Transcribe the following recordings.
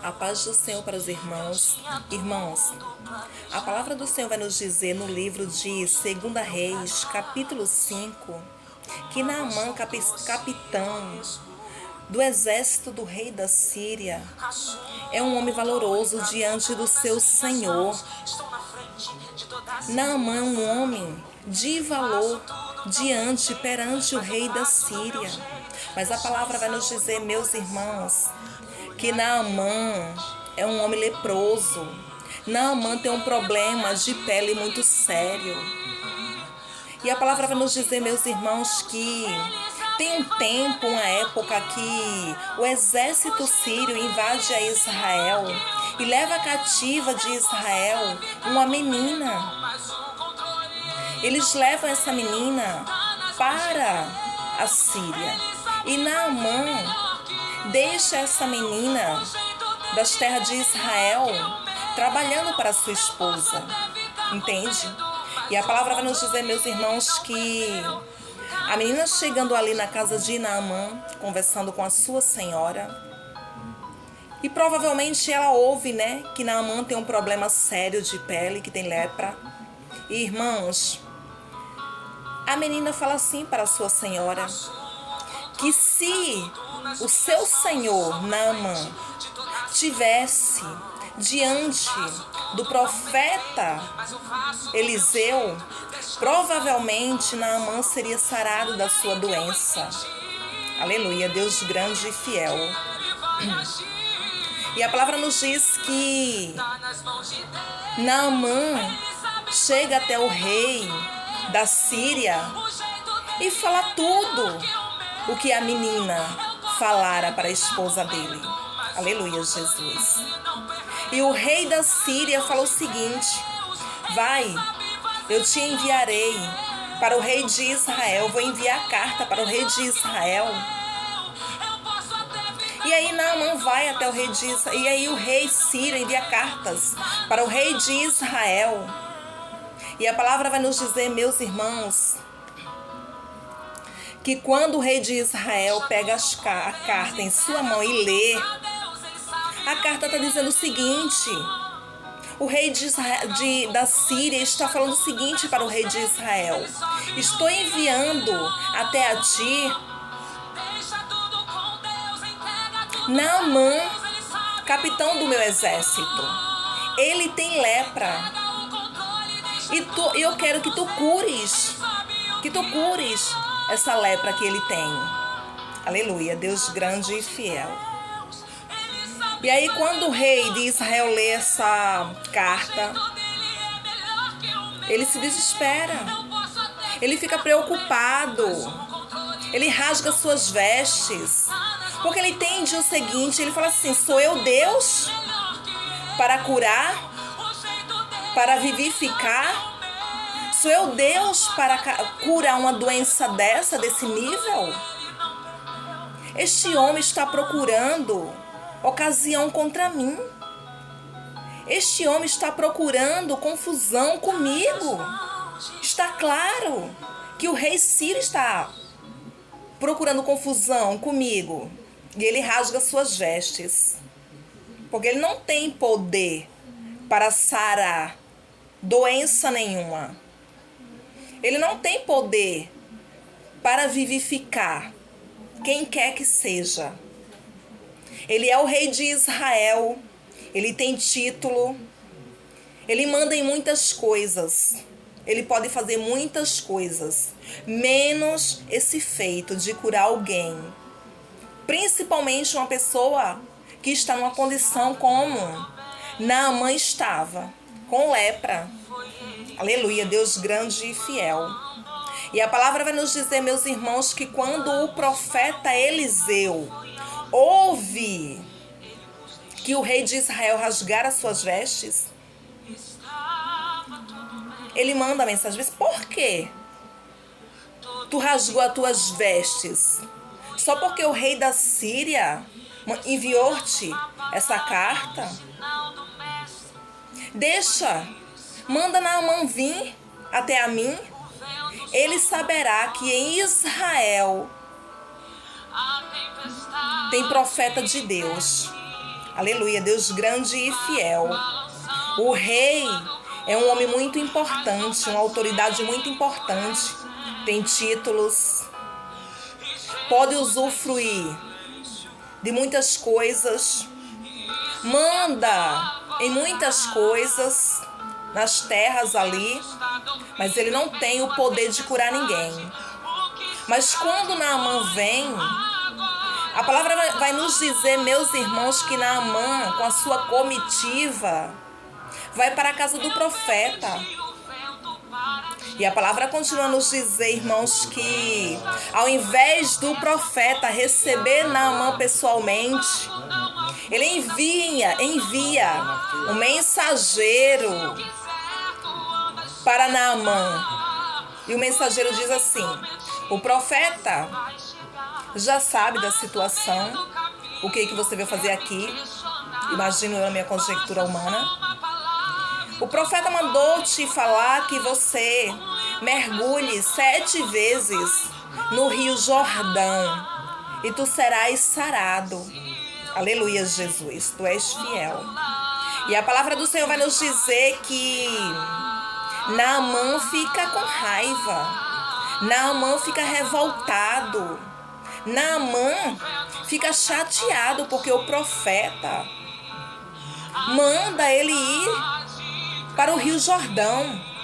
A paz do Senhor para os irmãos. Irmãos, a palavra do Senhor vai nos dizer no livro de 2 Reis, capítulo 5, que Naamã, capitão do exército do rei da Síria, é um homem valoroso diante do seu Senhor. Naamã é um homem de valor perante o rei da Síria. Mas a palavra vai nos dizer, meus irmãos, que Naamã é um homem leproso. Naamã tem um problema de pele muito sério. E a palavra vai nos dizer, meus irmãos, que tem um tempo, uma época que o exército sírio invade a Israel e leva cativa de Israel uma menina. Eles levam essa menina para a Síria. E Naamã deixa essa menina das terras de Israel trabalhando para sua esposa. Entende? E a palavra vai nos dizer, meus irmãos, que a menina chegando ali na casa de Naamã, conversando com a sua senhora, e provavelmente ela ouve, que Naamã tem um problema sério de pele, que tem lepra. E, irmãos, a menina fala assim para a sua senhora, que se o seu senhor Naamã tivesse diante do profeta Eliseu, provavelmente Naamã seria sarado da sua doença. Aleluia, Deus grande e fiel. E a palavra nos diz que Naamã chega até o rei da Síria e fala tudo o que a menina falara para a esposa dele. Aleluia, Jesus. E o rei da Síria falou o seguinte: vai, eu te enviarei para o rei de Israel, vou enviar carta para o rei de Israel. E aí Naamã vai até o rei de Israel, e aí o rei sírio envia cartas para o rei de Israel. E a palavra vai nos dizer, meus irmãos, que quando o rei de Israel pega a carta em sua mão e lê, a carta está dizendo o seguinte: o rei da Síria está falando o seguinte para o rei de Israel: estou enviando até a ti Naamã, capitão do meu exército. Ele tem lepra. E eu quero que tu cures essa lepra que ele tem. Aleluia, Deus grande e fiel. E aí quando o rei de Israel lê essa carta, ele se desespera. Ele fica preocupado. Ele rasga suas vestes. Porque ele entende o seguinte, ele fala assim: sou eu Deus para curar, para vivificar? Sou eu Deus para curar uma doença desse nível? Este homem está procurando ocasião contra mim. Este homem está procurando confusão comigo. Está claro que o rei Sírio está procurando confusão comigo. E ele rasga suas vestes. Porque ele não tem poder para sarar doença nenhuma. Ele não tem poder para vivificar quem quer que seja. Ele é o rei de Israel. Ele tem título. Ele manda em muitas coisas. Ele pode fazer muitas coisas, menos esse feito de curar alguém. Principalmente uma pessoa que está numa condição como Naamã estava, com lepra. Aleluia, Deus grande e fiel. E a palavra vai nos dizer, meus irmãos, que quando o profeta Eliseu ouve que o rei de Israel rasgara suas vestes, ele manda a mensagem: por quê? Tu rasgou as tuas vestes? Só porque o rei da Síria enviou-te essa carta? Manda Naamã vir até a mim. Ele saberá que em Israel tem profeta de Deus. Aleluia, Deus grande e fiel. O rei é um homem muito importante, uma autoridade muito importante. Tem títulos, pode usufruir de muitas coisas, manda em muitas coisas nas terras ali, mas ele não tem o poder de curar ninguém. Mas quando Naamã vem, a palavra vai nos dizer, meus irmãos, que Naamã, com a sua comitiva, vai para a casa do profeta. E a palavra continua a nos dizer, irmãos, que ao invés do profeta receber Naamã pessoalmente, ele envia um mensageiro para Naamã. E o mensageiro diz assim: o profeta já sabe da situação, o que você veio fazer aqui. Imagino eu a minha conjectura humana. O profeta mandou te falar que você mergulhe 7 vezes no Rio Jordão e tu serás sarado. Aleluia, Jesus, tu és fiel. E a palavra do Senhor vai nos dizer que Naamã fica com raiva, Naamã fica revoltado, Naamã fica chateado porque o profeta manda ele ir para o Rio Jordão.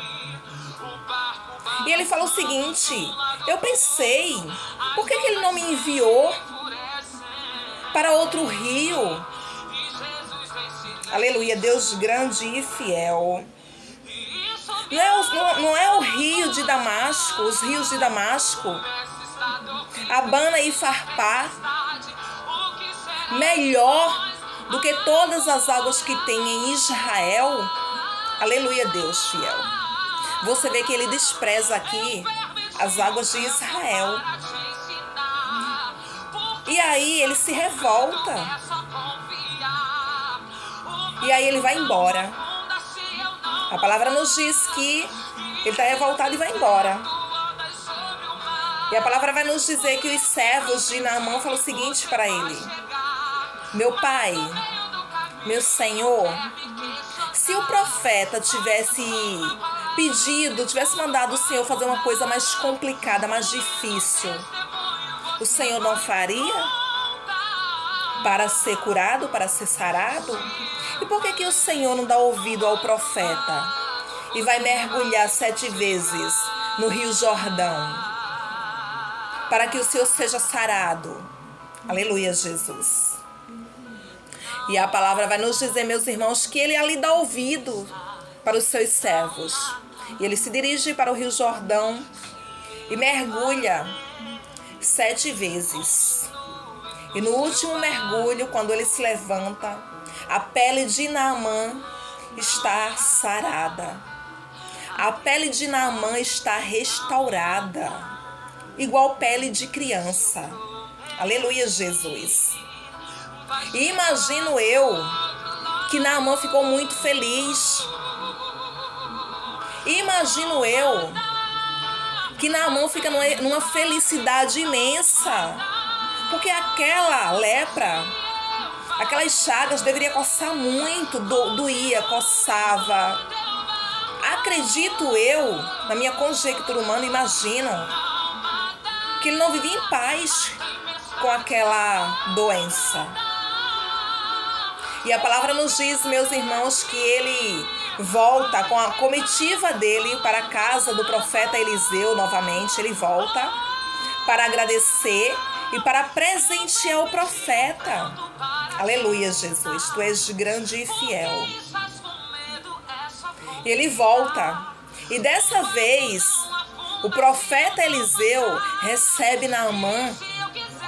E ele fala o seguinte: eu pensei, por que ele não me enviou para outro rio? Aleluia, Deus grande e fiel. Não é o rio de Damasco, os rios de Damasco, Abana e Farpá, melhor do que todas as águas que tem em Israel? Aleluia, Deus fiel. Você vê que ele despreza aqui as águas de Israel. E aí ele se revolta. E aí ele vai embora. A palavra nos diz que ele está revoltado e vai embora. E a palavra vai nos dizer que os servos de Naamã falam o seguinte para ele: meu pai, meu senhor, se o profeta tivesse tivesse mandado o Senhor fazer uma coisa mais complicada, mais difícil, o Senhor não faria para ser curado, para ser sarado? E por que o Senhor não dá ouvido ao profeta e vai mergulhar 7 vezes no Rio Jordão para que o Senhor seja sarado? Aleluia, Jesus. E a palavra vai nos dizer, meus irmãos, que ele ali dá ouvido para os seus servos. E ele se dirige para o Rio Jordão e mergulha 7 vezes. E no último mergulho, quando ele se levanta, a pele de Naamã está sarada. A pele de Naamã está restaurada, igual pele de criança. Aleluia, Jesus. E imagino eu que Naamã ficou muito feliz. Imagino eu que Naamã fica numa felicidade imensa, porque aquela lepra, aquelas chagas deveria coçar muito, doía, coçava. Acredito eu, na minha conjectura humana, imagino que ele não vivia em paz com aquela doença. E a palavra nos diz, meus irmãos, que ele volta com a comitiva dele para a casa do profeta Eliseu novamente. Ele volta para agradecer e para presentear o profeta. Aleluia, Jesus, tu és grande e fiel. E ele volta. E dessa vez, o profeta Eliseu recebe Naamã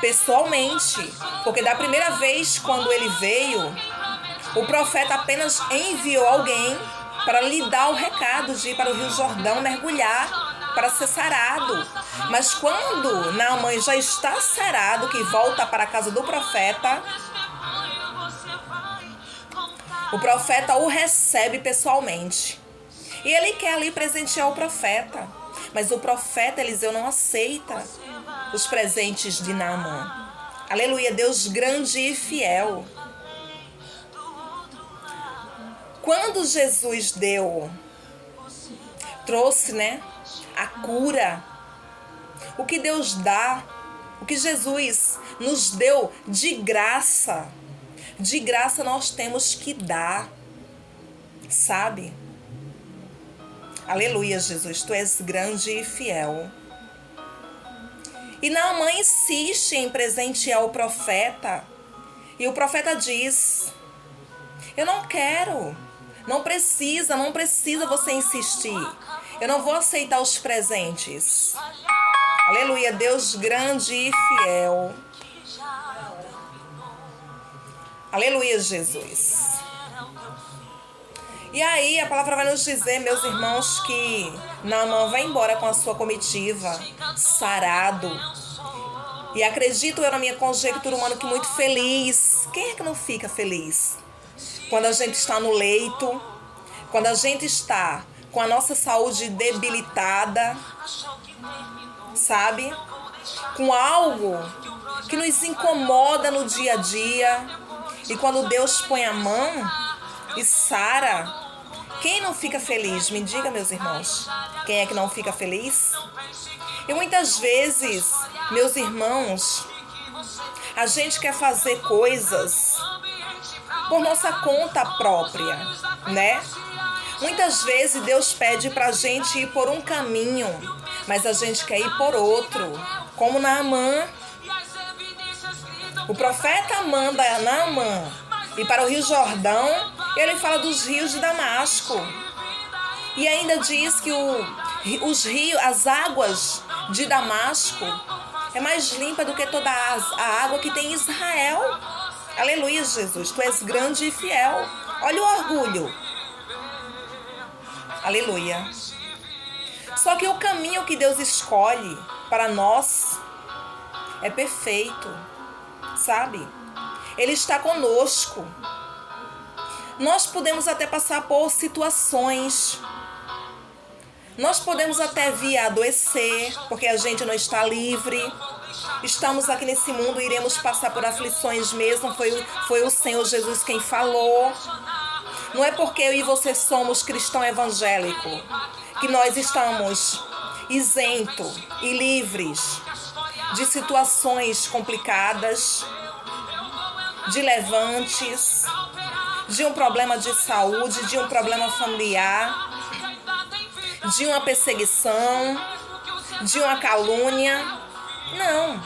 pessoalmente. Porque da primeira vez, quando ele veio, o profeta apenas enviou alguém para lhe dar o recado de ir para o Rio Jordão mergulhar para ser sarado. Mas quando Naamã já está sarado, que volta para a casa do profeta, o profeta o recebe pessoalmente. E ele quer ali presentear o profeta. Mas o profeta Eliseu não aceita os presentes de Naamã. Aleluia, Deus grande e fiel. Quando Jesus trouxe, né, a cura, o que Deus dá, o que Jesus nos deu de graça nós temos que dar, sabe? Aleluia, Jesus, tu és grande e fiel. E Naamã insiste em presentear o profeta, e o profeta diz: eu não quero, não precisa você insistir, eu não vou aceitar os presentes. Aleluia, Deus grande e fiel. Aleluia, Jesus. E aí a palavra vai nos dizer, meus irmãos, que Naamã vai embora com a sua comitiva, sarado. E acredito eu na minha conjectura humana que muito feliz. Quem é que não fica feliz? Quando a gente está no leito, quando a gente está com a nossa saúde debilitada, sabe? Com algo que nos incomoda no dia a dia. E quando Deus põe a mão e sara, quem não fica feliz? Me diga, meus irmãos. Quem é que não fica feliz? E muitas vezes, meus irmãos, a gente quer fazer coisas por nossa conta própria, né? Muitas vezes Deus pede pra gente ir por um caminho, mas a gente quer ir por outro, como Naamã. O profeta manda Naamã ir para o Rio Jordão, e ele fala dos rios de Damasco. E ainda diz que os rios, as águas de Damasco é mais limpa do que toda a água que tem em Israel. Aleluia, Jesus, tu és grande e fiel. Olha o orgulho. Aleluia. Só que o caminho que Deus escolhe para nós é perfeito, sabe? Ele está conosco. Nós podemos até passar por situações. Nós podemos até vir a adoecer, porque a gente não está livre. Estamos aqui nesse mundo, iremos passar por aflições mesmo. Foi o Senhor Jesus quem falou. Não é porque eu e você somos cristão evangélico que nós estamos isentos e livres de situações complicadas, de levantes, de um problema de saúde, de um problema familiar, de uma perseguição, de uma calúnia. Não,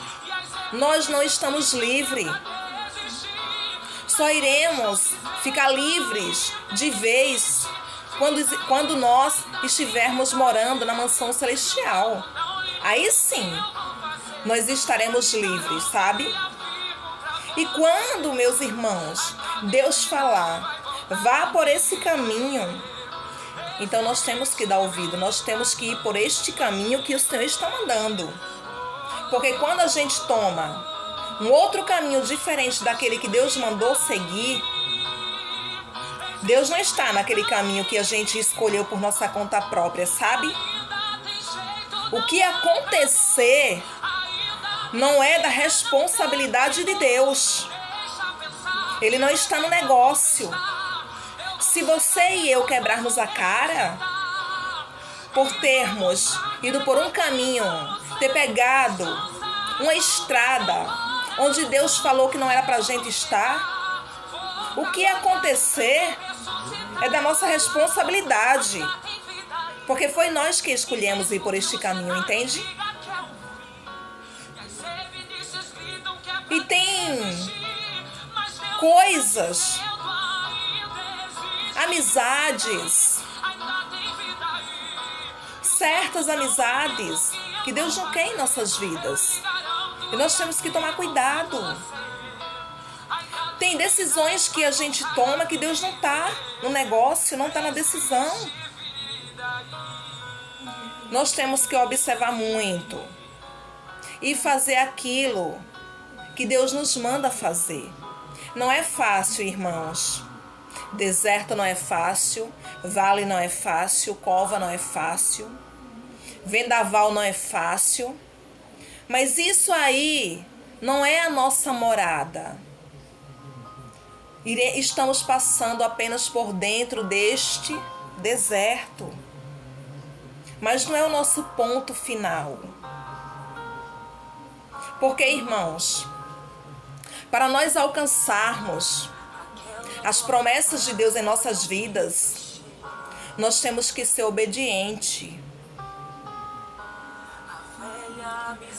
nós não estamos livres. Só iremos ficar livres de vez quando nós estivermos morando na mansão celestial. Aí sim, nós estaremos livres, sabe? E quando, meus irmãos, Deus falar, vá por esse caminho, então nós temos que dar ouvido, nós temos que ir por este caminho que o Senhor está mandando. Porque quando a gente toma um outro caminho diferente daquele que Deus mandou seguir, Deus não está naquele caminho que a gente escolheu por nossa conta própria, sabe? O que acontecer não é da responsabilidade de Deus. Ele não está no negócio. Se você e eu quebrarmos a cara por termos ido por um caminho, ter pegado uma estrada onde Deus falou que não era pra gente estar, o que acontecer é da nossa responsabilidade. Porque foi nós que escolhemos ir por este caminho, entende? E tem coisas, amizades, certas amizades que Deus não quer em nossas vidas. E nós temos que tomar cuidado. Tem decisões que a gente toma que Deus não está no negócio, não está na decisão. Nós temos que observar muito e fazer aquilo que Deus nos manda fazer. Não é fácil, irmãos. Deserto não é fácil, vale não é fácil, cova não é fácil, vendaval não é fácil. Mas isso aí não é a nossa morada. Estamos passando apenas por dentro deste deserto. Mas não é o nosso ponto final. Porque, irmãos, para nós alcançarmos as promessas de Deus em nossas vidas, nós temos que ser obedientes.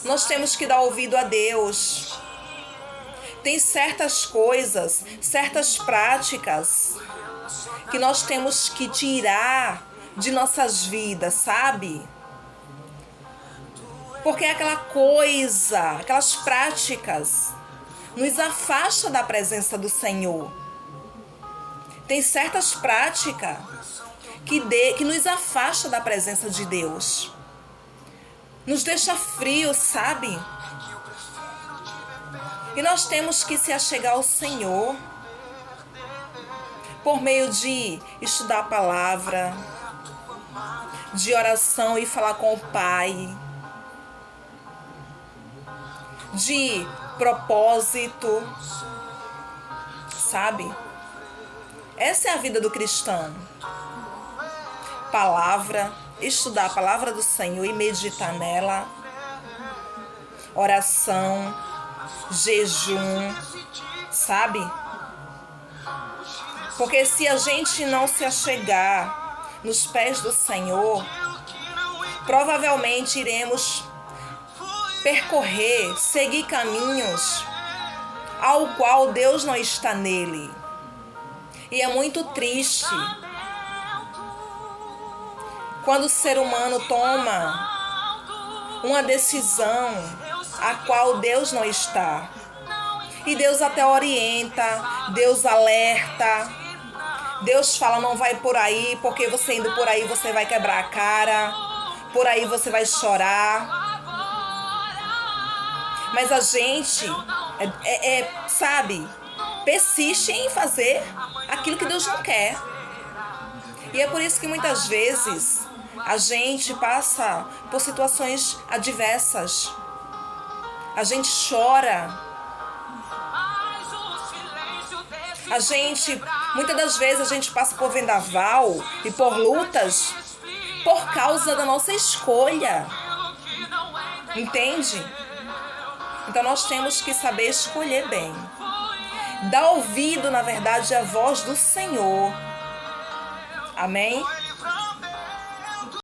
Nós temos que dar ouvido a Deus. Tem certas coisas, certas práticas que nós temos que tirar de nossas vidas, sabe? Porque aquela coisa, aquelas práticas nos afasta da presença do Senhor. Tem certas práticas que nos afasta da presença de Deus. Nos deixa frio, sabe? E nós temos que se achegar ao Senhor por meio de estudar a palavra, de oração e falar com o Pai, de propósito, sabe? Essa é a vida do cristão. Palavra, estudar a palavra do Senhor e meditar nela. Oração, jejum, sabe? Porque se a gente não se achegar nos pés do Senhor, provavelmente iremos percorrer, seguir caminhos ao qual Deus não está nele. E é muito triste quando o ser humano toma uma decisão a qual Deus não está. E Deus até orienta, Deus alerta, Deus fala, não vai por aí, porque você indo por aí você vai quebrar a cara, por aí você vai chorar. Mas a gente, sabe, persiste em fazer aquilo que Deus não quer. E é por isso que muitas vezes a gente passa por situações adversas. A gente chora. Muitas das vezes a gente passa por vendaval e por lutas por causa da nossa escolha. Entende? Então nós temos que saber escolher bem. Dar ouvido, na verdade, à voz do Senhor. Amém?